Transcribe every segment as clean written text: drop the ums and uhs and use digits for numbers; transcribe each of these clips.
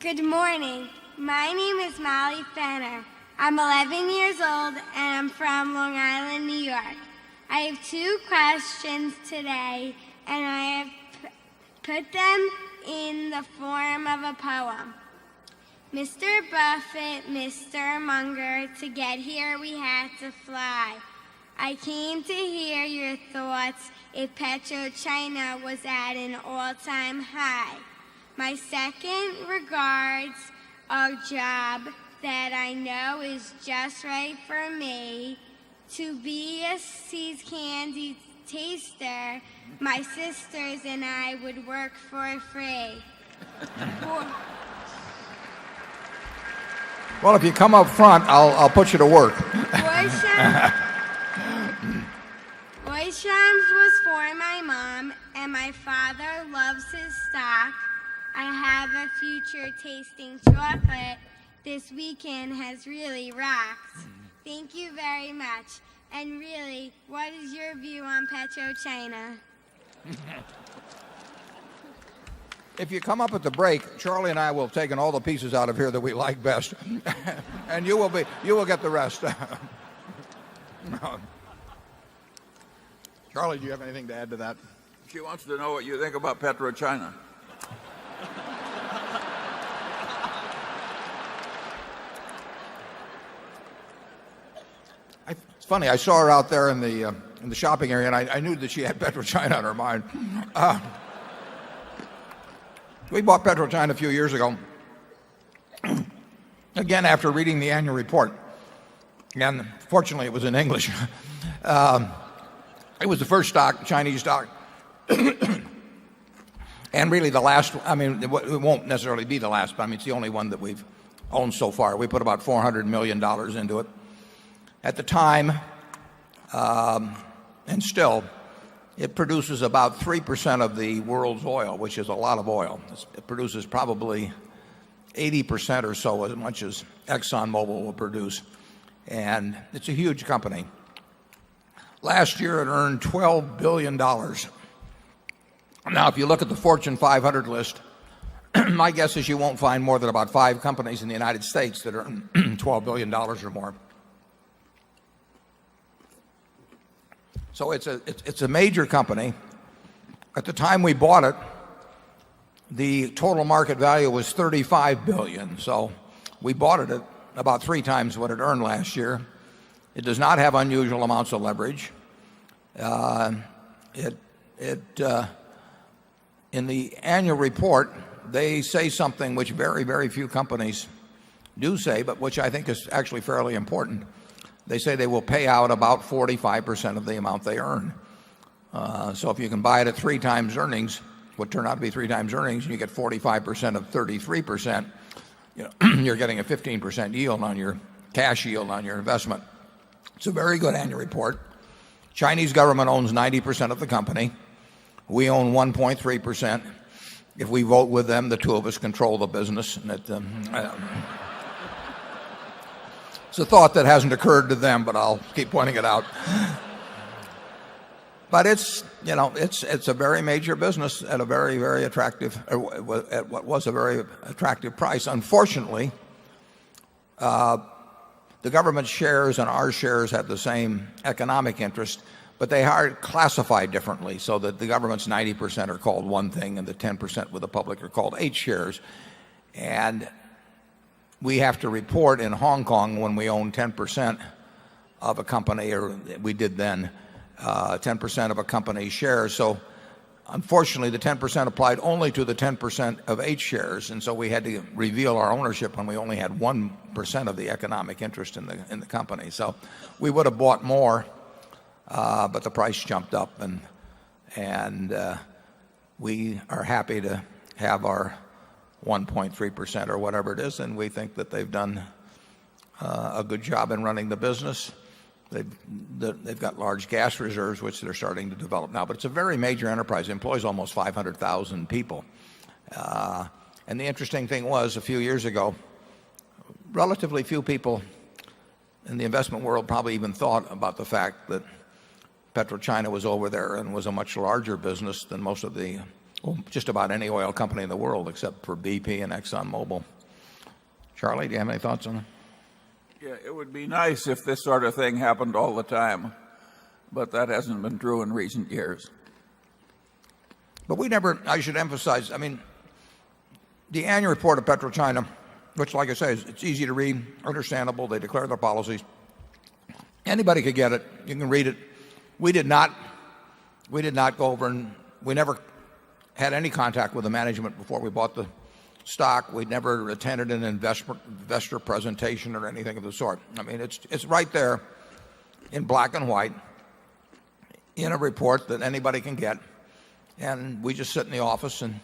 Good morning. My name is Molly Fenner. I'm 11 years old and I'm from Long Island, New York. I have two questions today and I have put them in the form of a poem. Mr. Buffett, Mr. Munger, to get here we had to fly. I came to hear your thoughts if PetroChina was at an all-time high. My second regards a job that I know is just right for me. To be a seeds candy taster, my sisters and I would work for free. Well, if you come up front, I'll put you to work. Boyshams was for my mom, and my father loves his stock. I have a future tasting chocolate. This weekend has really rocked. Thank you very much. And really, what is your view on PetroChina? If you come up at the break, Charlie and I will have taken all the pieces out of here that we like best, and you will get the rest. No. Charlie, do you have anything to add to that? She wants to know what you think about PetroChina. It's funny. I saw her out there in the shopping area, and I knew that she had PetroChina on her mind. We bought PetroChina a few years ago, again after reading the annual report, and fortunately it was in English. It was the first Chinese stock, and really the last. I mean, it won't necessarily be the last, but I mean it's the only one that we've owned so far. We put about $400 million into it. At the time, and still, it produces about 3% of the world's oil, which is a lot of oil. It produces probably 80% or so as much as ExxonMobil will produce. And it's a huge company. Last year it earned $12 billion. Now, if you look at the Fortune 500 list, my guess is you won't find more than about 5 companies in the United States that earn $12 billion or more. So it's a major company. At the time we bought it, the total market value was $35 billion. So we bought it at about 3 times what it earned last year. It does not have unusual amounts of leverage. In the annual report, they say something which very, very few companies do say, but which I think is actually fairly important. They say they will pay out about 45% of the amount they earn. So if you can buy it at 3 times earnings, what turned out to be 3 times earnings, and you get 45% of 33%, you're getting a 15% yield on your cash yield on your investment. It's a very good annual report. Chinese government owns 90% of the company. We own 1.3%. If we vote with them, the two of us control the business. And it's a thought that hasn't occurred to them, but I'll keep pointing it out. But it's a very major business at a very, very attractive, at what was a very attractive price. Unfortunately, the government shares and our shares have the same economic interest, but they are classified differently, so that the government's 90% are called one thing and the 10% with the public are called H shares. And we have to report in Hong Kong when we own 10% of a company, or we did then, 10% of a company's shares. So unfortunately, the 10% applied only to the 10% of H shares, and so we had to reveal our ownership when we only had 1% of the economic interest in the company. So we would have bought more, but the price jumped up, and we are happy to have our 1.3% or whatever it is, and we think that they've done a good job in running the business. They've got large gas reserves, which they're starting to develop now. But it's a very major enterprise. It employs almost 500,000 people. And the interesting thing was, a few years ago, relatively few people in the investment world probably even thought about the fact that PetroChina was over there and was a much larger business than most of the just about any oil company in the world except for BP and ExxonMobil. Charlie, do you have any thoughts on it? Yeah, it would be nice if this sort of thing happened all the time, but that hasn't been true in recent years. But I should emphasize, I mean, the annual report of PetroChina, which, like I say, it's easy to read, understandable. They declare their policies. Anybody could get it. You can read it. We did not go over, and we never had any contact with the management before we bought the stock. We never attended an investor presentation or anything of the sort. I mean, it's right there in black and white in a report that anybody can get. And we just sit in the office and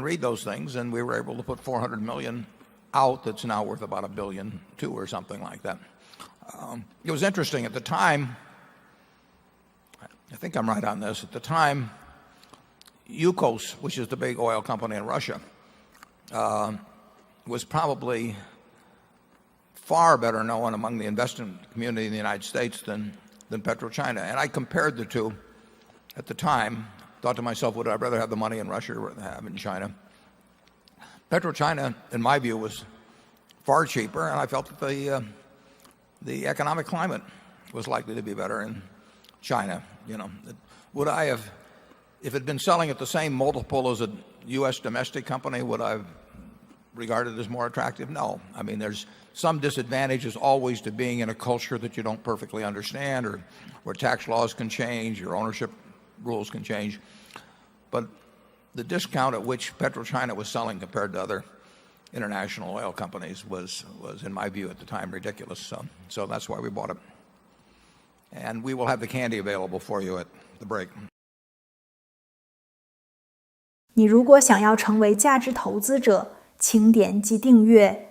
read those things, and we were able to put $400 million out that's now worth about $1.2 billion or something like that. It was interesting at the time. I think I'm right on this. At the time, Yukos, which is the big oil company in Russia, was probably far better known among the investment community in the United States than PetroChina. And I compared the two at the time. Thought to myself, would I rather have the money in Russia or have it in China? PetroChina, in my view, was far cheaper, and I felt that the economic climate was likely to be better in China. You know, would I have, if it had been selling at the same multiple as a U.S. domestic company, would I have regarded it as more attractive? No. I mean, there's some disadvantages always to being in a culture that you don't perfectly understand, or where tax laws can change, your ownership rules can change. But the discount at which PetroChina was selling compared to other international oil companies was in my view at the time ridiculous. So that's why we bought it. And we will have the candy available for you at the break. 你如果想要成为价值投资者，请点击订阅